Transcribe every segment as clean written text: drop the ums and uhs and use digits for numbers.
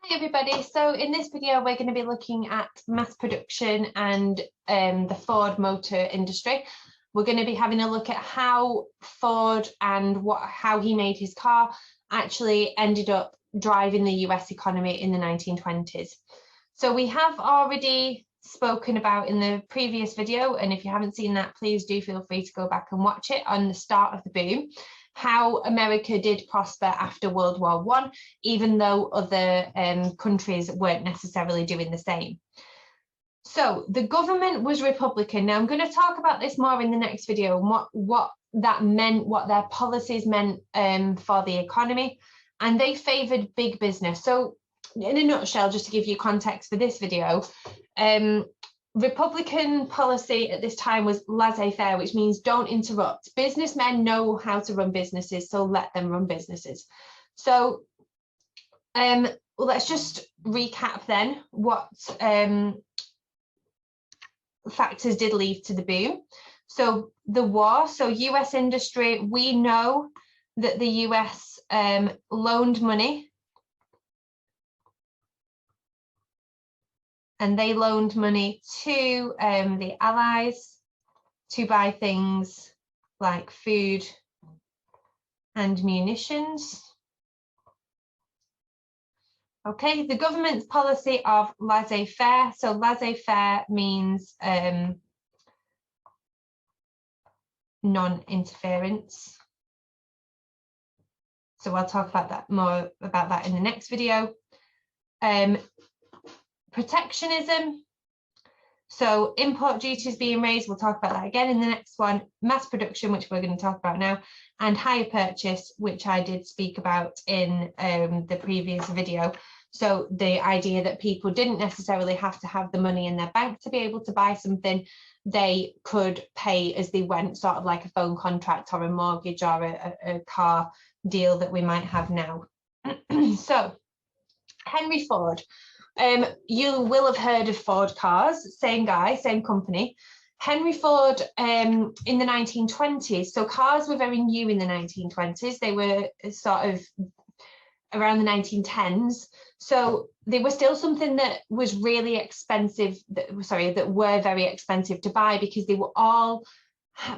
Hi everybody, so in this video we're going to be looking at mass production and the Ford motor industry. We're going to be having a look at how Ford and how he made his car actually ended up driving the US economy in the 1920s. So we have already spoken about in the previous video, and if you haven't seen that, please do feel free to go back and watch it, on the start of the boom, how America did prosper after World War I, even though other countries weren't necessarily doing the same. So the government was Republican. Now I'm going to talk about this more in the next video, and what that meant, what their policies meant for the economy, and they favoured big business. So in a nutshell, just to give you context for this video, Republican policy at this time was laissez-faire, which means don't interrupt. Businessmen know how to run businesses, so let them run businesses. So let's just recap then what factors did lead to the boom. So the war, so US industry, we know that the US loaned money, and they loaned money to the Allies to buy things like food and munitions. Okay, the government's policy of laissez-faire. So laissez-faire means non-interference. So I'll talk about that more about that in the next video. Protectionism, so import duties being raised, we'll talk about that again in the next one. Mass production, which we're going to talk about now, and hire purchase, which I did speak about in the previous video. So the idea that people didn't necessarily have to have the money in their bank to be able to buy something, they could pay as they went, sort of like a phone contract or a mortgage or a car deal that we might have now. So Henry Ford. You will have heard of Ford cars, same guy, same company. Henry Ford in the 1920s, so cars were very new in the 1920s. They were sort of around the 1910s. So they were still something that was really expensive, that were very expensive to buy, because they were all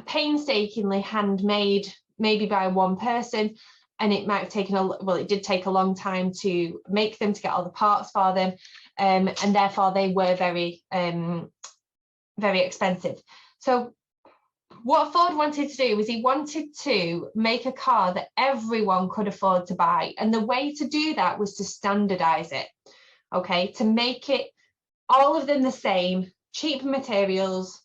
painstakingly handmade, maybe by one person. And it might have taken it did take a long time to make them, to get all the parts for them, and therefore they were very, very expensive. So what Ford wanted to do was he wanted to make a car that everyone could afford to buy, and the way to do that was to standardize it, okay, to make it all of them the same, cheap materials,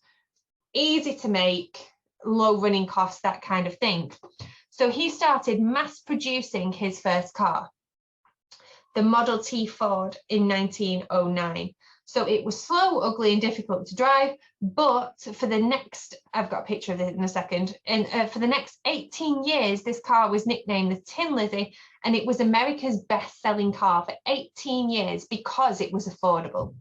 easy to make, low running costs, that kind of thing. So he started mass producing his first car, the Model T Ford, in 1909. So it was slow, ugly, and difficult to drive, but for the next, I've got a picture of it in a second, and for the next 18 years, this car was nicknamed the Tin Lizzie, and it was America's best-selling car for 18 years because it was affordable.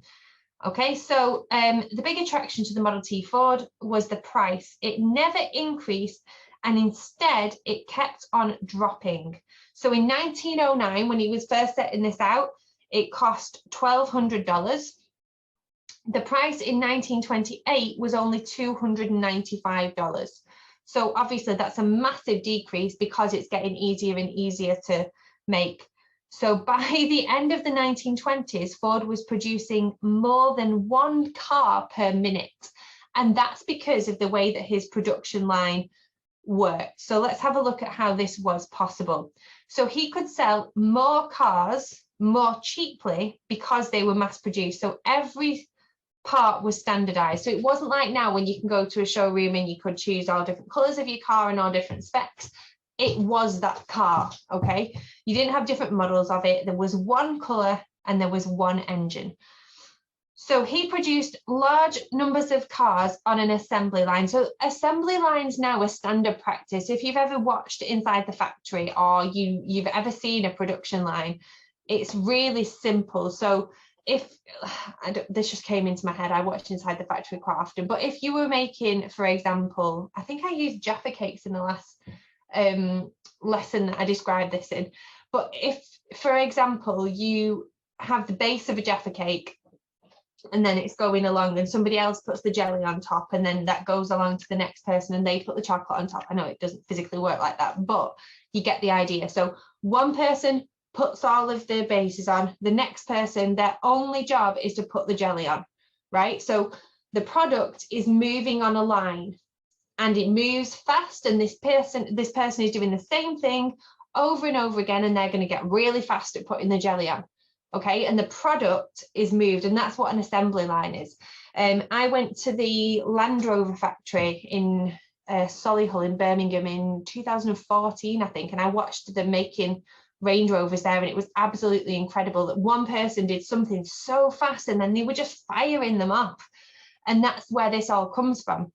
Okay, so the big attraction to the Model T Ford was the price. It never increased, and instead it kept on dropping. So in 1909, when he was first setting this out, it cost $1,200. The price in 1928 was only $295. So obviously that's a massive decrease because it's getting easier and easier to make. So by the end of the 1920s, Ford was producing more than one car per minute. And that's because of the way that his production line worked. So let's have a look at how this was possible. So he could sell more cars more cheaply because they were mass produced. So every part was standardized. So it wasn't like now when you can go to a showroom and you could choose all different colors of your car and all different specs. It was that car, okay? You didn't have different models of it. There was one color and there was one engine. So he produced large numbers of cars on an assembly line. So assembly lines now are standard practice. If you've ever watched Inside the Factory, or you've ever seen a production line, it's really simple. So this just came into my head, I watched Inside the Factory quite often, but if you were making, for example, I think I used Jaffa cakes in the last lesson that I described this in, but if, for example, you have the base of a Jaffa cake, and then it's going along and somebody else puts the jelly on top, and then that goes along to the next person and they put the chocolate on top. I know it doesn't physically work like that, but you get the idea. So one person puts all of the bases on, the next person, their only job is to put the jelly on, right? So the product is moving on a line and it moves fast, and this person is doing the same thing over and over again, and they're going to get really fast at putting the jelly on. Okay, and the product is moved, and that's what an assembly line is. I went to the Land Rover factory in Solihull in Birmingham in 2014, I think, and I watched them making Range Rovers there, and it was absolutely incredible that one person did something so fast and then they were just firing them off. And that's where this all comes from.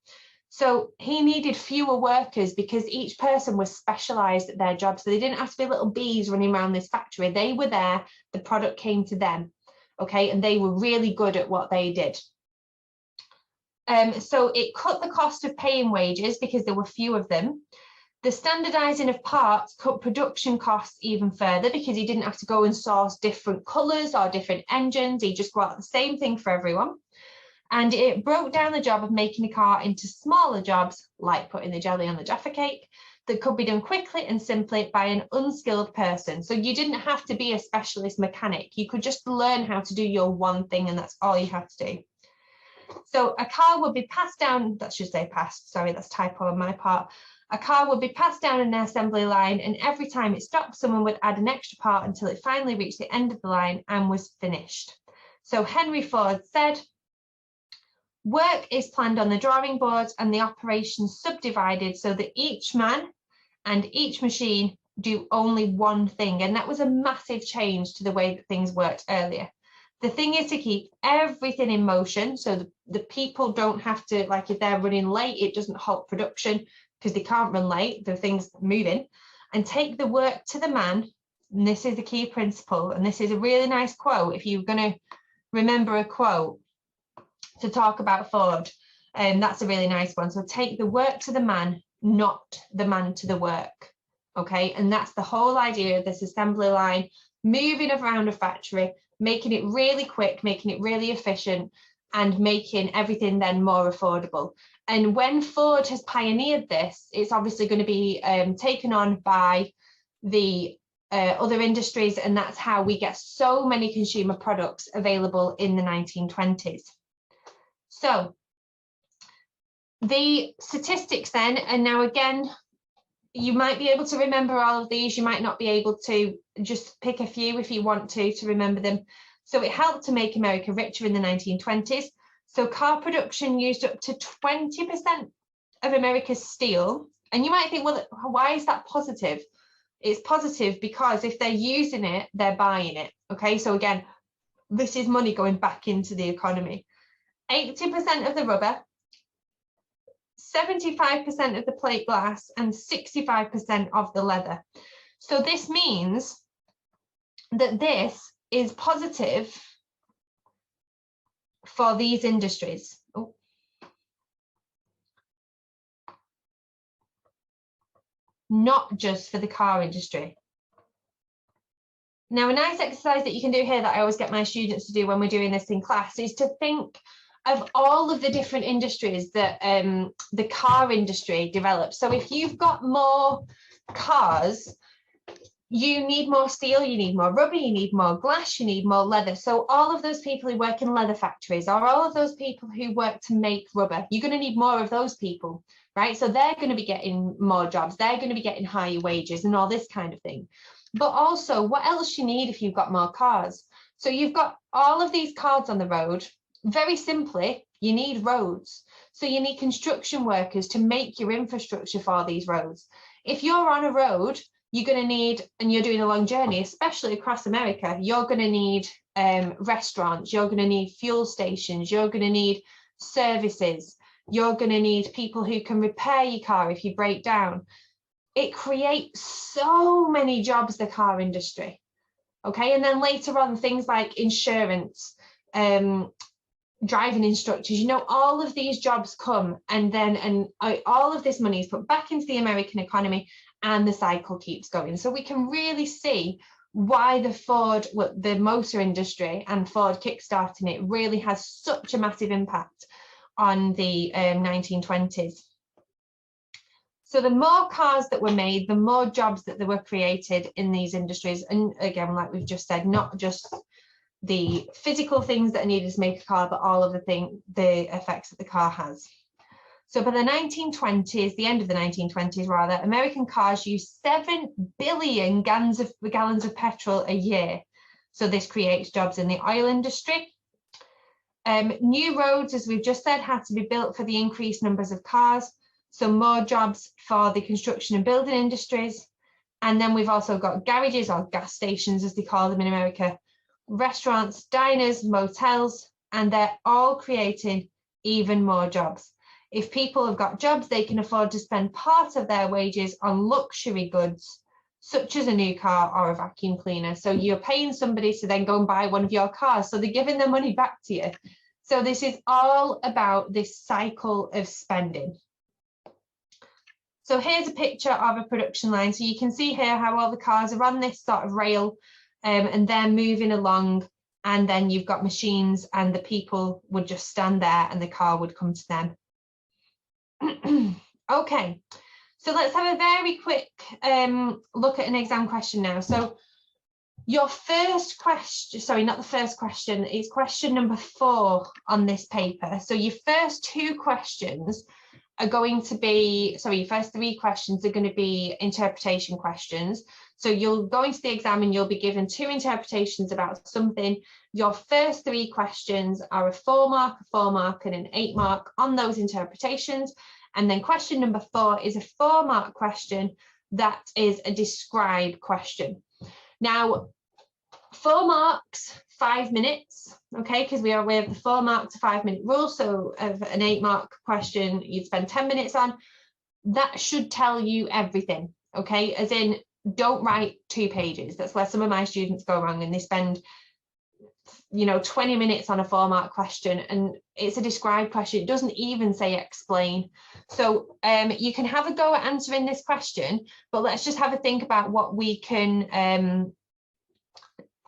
So he needed fewer workers because each person was specialised at their job. So they didn't have to be little bees running around this factory. They were there, the product came to them, okay? And they were really good at what they did. So it cut the cost of paying wages because there were few of them. The standardising of parts cut production costs even further because he didn't have to go and source different colours or different engines. He just got the same thing for everyone. And it broke down the job of making a car into smaller jobs, like putting the jelly on the Jaffa cake, that could be done quickly and simply by an unskilled person. So you didn't have to be a specialist mechanic. You could just learn how to do your one thing, and that's all you had to do. So a car would be passed down, that should say passed, sorry, that's typo on my part. A car would be passed down an assembly line, and every time it stopped, someone would add an extra part until it finally reached the end of the line and was finished. So Henry Ford said, "Work is planned on the drawing board and the operations subdivided so that each man and each machine do only one thing." And that was a massive change to the way that things worked earlier. The thing is to keep everything in motion so the people don't have to, like if they're running late, it doesn't halt production because they can't run late, the thing's moving, and take the work to the man. And this is the key principle. And this is a really nice quote. If you're going to remember a quote to talk about Ford, that's a really nice one. So take the work to the man, not the man to the work. Okay, and that's the whole idea of this assembly line, moving around a factory, making it really quick, making it really efficient, and making everything then more affordable. And when Ford has pioneered this, it's obviously going to be taken on by the other industries, and that's how we get so many consumer products available in the 1920s. So the statistics then, and now again, you might be able to remember all of these, you might not be able to, just pick a few if you want to remember them. So it helped to make America richer in the 1920s. So car production used up to 20% of America's steel. And you might think, well, why is that positive? It's positive because if they're using it, they're buying it. Okay, so again, this is money going back into the economy. 80% of the rubber, 75% of the plate glass, and 65% of the leather. So this means that this is positive for these industries. Oh. Not just for the car industry. Now, a nice exercise that you can do here that I always get my students to do when we're doing this in class is to think of all of the different industries that the car industry develops. So if you've got more cars, you need more steel, you need more rubber, you need more glass, you need more leather. So all of those people who work in leather factories, or all of those people who work to make rubber, you're going to need more of those people, right? So they're going to be getting more jobs, they're going to be getting higher wages and all this kind of thing. But also, what else you need if you've got more cars? So you've got all of these cars on the road. Very simply, you need roads. So you need construction workers to make your infrastructure for these roads. If you're on a road, you're going to need, and you're doing a long journey, especially across America, you're going to need restaurants, you're going to need fuel stations, you're going to need services, you're going to need people who can repair your car if you break down. It creates so many jobs, the car industry. Okay, and then later on, things like insurance, driving instructors, you know, all of these jobs come, and then all of this money is put back into the American economy, and the cycle keeps going. So we can really see why the motor industry and Ford kickstarting it really has such a massive impact on the 1920s. So the more cars that were made, the more jobs that were created in these industries. And again, like we've just said, not just the physical things that are needed to make a car, but all of the effects that the car has. So by the 1920s, the end of the 1920s rather, American cars used 7 billion gallons of petrol a year. So this creates jobs in the oil industry. New roads, as we've just said, had to be built for the increased numbers of cars. So more jobs for the construction and building industries. And then we've also got garages, or gas stations as they call them in America, restaurants, diners, motels, and they're all creating even more jobs. If people have got jobs, they can afford to spend part of their wages on luxury goods, such as a new car or a vacuum cleaner. So you're paying somebody to then go and buy one of your cars. So they're giving their money back to you. So this is all about this cycle of spending. So here's a picture of a production line. So you can see here how all the cars are on this sort of rail and they're moving along, and then you've got machines and the people would just stand there and the car would come to them. Okay, so let's have a very quick look at an exam question now. So your first question, sorry, not the first question, it's question number 4 on this paper. So your first 2 questions are going to be, sorry, your first 3 questions are going to be interpretation questions. So you'll go into the exam and you'll be given 2 interpretations about something. Your first 3 questions are a 4 mark, a 4 mark, and an 8 mark on those interpretations. And then question number 4 is a 4 mark question that is a describe question. Now, 4 marks, 5 minutes, okay, because we have the 4 mark to 5 minute rule. So of an 8 mark question, you'd spend 10 minutes on. That should tell you everything, okay, as in don't write 2 pages. That's where some of my students go wrong, and they spend 20 minutes on a 4 mark question, and it's a describe question. It doesn't even say explain. So you can have a go at answering this question, but let's just have a think about what we can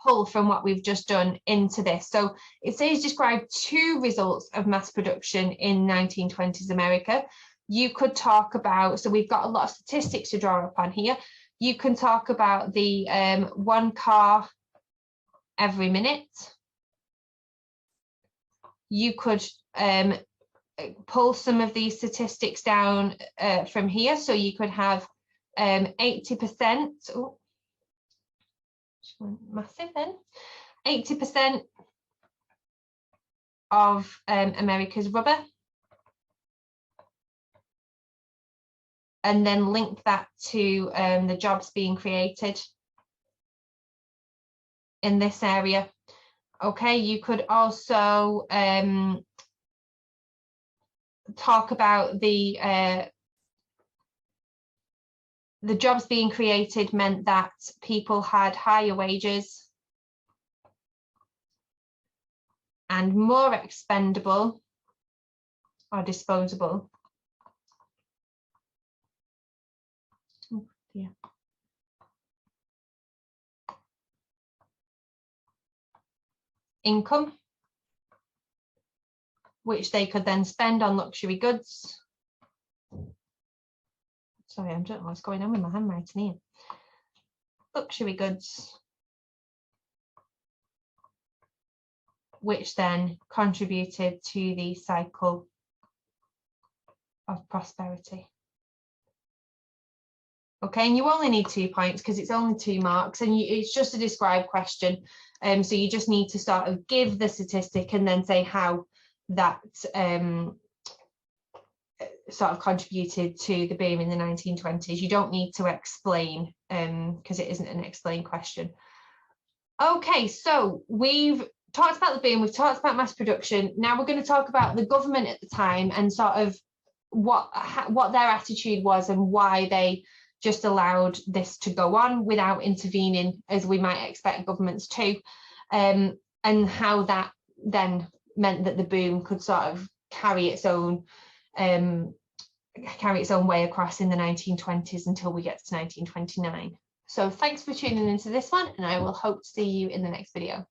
pull from what we've just done into this. So it says describe 2 results of mass production in 1920s America. You could talk about, so we've got a lot of statistics to draw upon here. You can talk about the 1 car every minute. You could pull some of these statistics down from here. So you could have 80%, oh, massive then, 80% of America's rubber, and then link that to the jobs being created in this area. Okay, you could also talk about the jobs being created meant that people had higher wages and more expendable or disposable. Oh, dear. Income, which they could then spend on luxury goods. Sorry, I don't know what's going on with my handwriting here. Luxury goods, which then contributed to the cycle of prosperity. Okay, and you only need 2 points because it's only 2 marks, and it's just a describe question. So you just need to sort of give the statistic and then say how that sort of contributed to the boom in the 1920s. You don't need to explain because it isn't an explain question. Okay, so we've talked about the boom, we've talked about mass production. Now we're going to talk about the government at the time and sort of what their attitude was and why they just allowed this to go on without intervening as we might expect governments to, and how that then meant that the boom could sort of carry its own way across in the 1920s until we get to 1929. So thanks for tuning into this one, and I will hope to see you in the next video.